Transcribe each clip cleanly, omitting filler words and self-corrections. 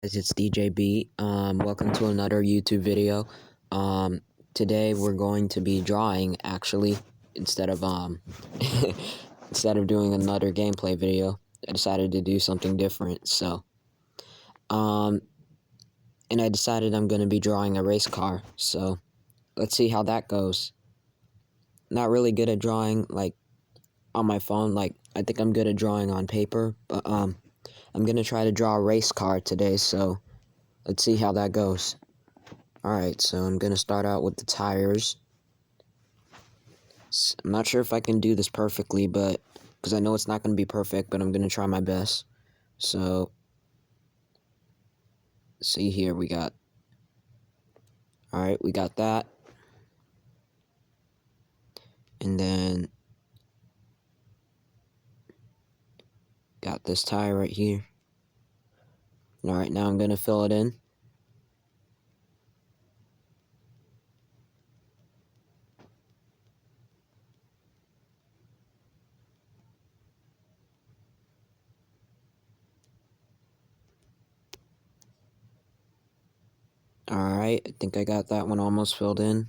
Guys, it's DJB. Welcome to another YouTube video. Today we're going to be drawing, actually, instead of instead of doing another gameplay video. I decided to do something different. And I decided I'm going to be drawing a race car. So let's see how that goes. Not really good at drawing like on my phone. Like I think I'm good at drawing on paper, but I'm gonna try to draw a race car today. So let's see how that goes. Alright, so I'm going to start out with the tires. I'm not sure if I can do this perfectly, but because I know it's not going to be perfect, but I'm going to try my best. So, see here, we got that. And then, got this tire right here. Alright, now I'm going to fill it in. Alright, I think I got that one almost filled in.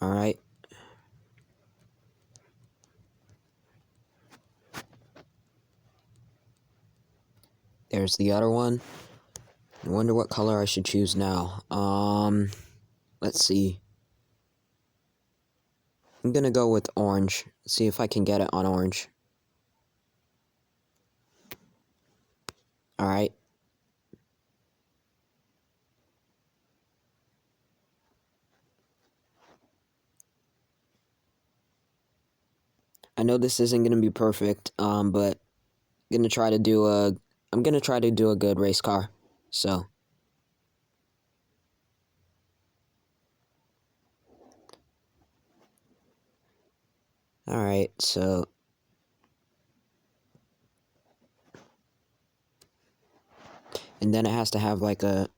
Alright. There's the other one. I wonder what color I should choose now. Let's see. I'm gonna go with orange. See if I can get it on orange. Alright. I know this isn't gonna be perfect, but I'm gonna try to do a good race car. So alright, so and then it has to have like I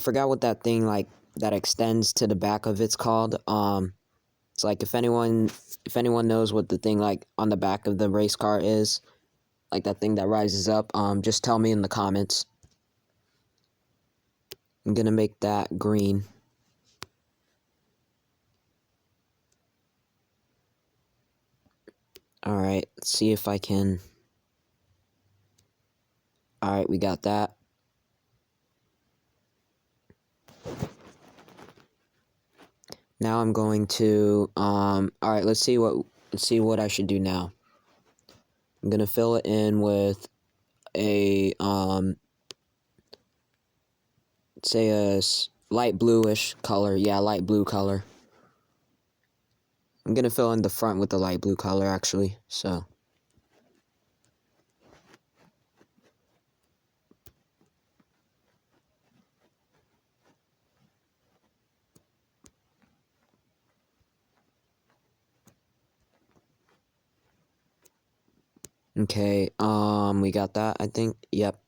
forgot what that thing like that extends to the back of it's called. It's like if anyone knows what the thing like on the back of the race car is, like that thing that rises up, just tell me in the comments. I'm gonna make that green. Alright, let's see if I can. Alright, we got that. Now I'm going to alright, let's see what I should do now. I'm gonna fill it in with a say a light bluish color. Yeah, light blue color. I'm gonna fill in the front with the light blue color actually. So okay, we got that, I think. Yep.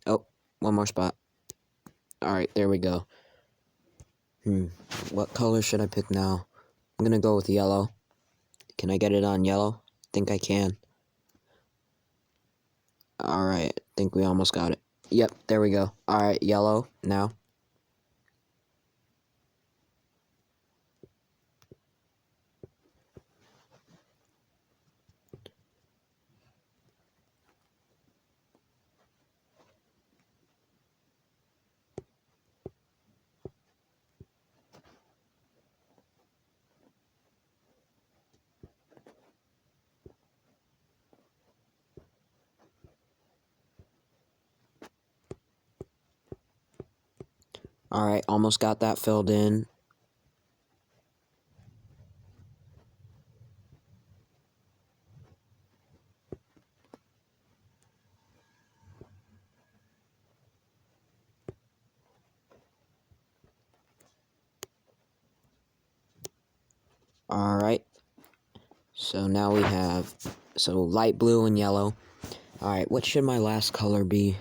Oh, one more spot. Alright, there we go. What color should I pick now? I'm gonna go with yellow. Can I get it on yellow? I think I can. Alright, I think we almost got it. Yep, there we go. Alright, yellow now. Alright, almost got that filled in. Alright. So now we have light blue and yellow. Alright, what should my last color be?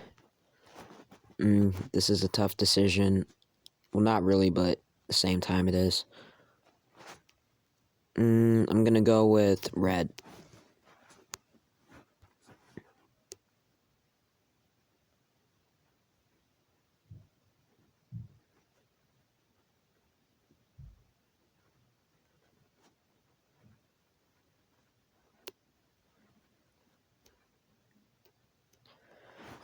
This is a tough decision. Well, not really, but at the same time it is. I'm gonna go with red.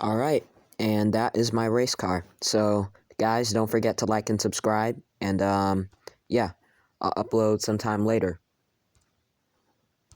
Alright, and that is my race car. So, guys, don't forget to like and subscribe, and, yeah, I'll upload sometime later.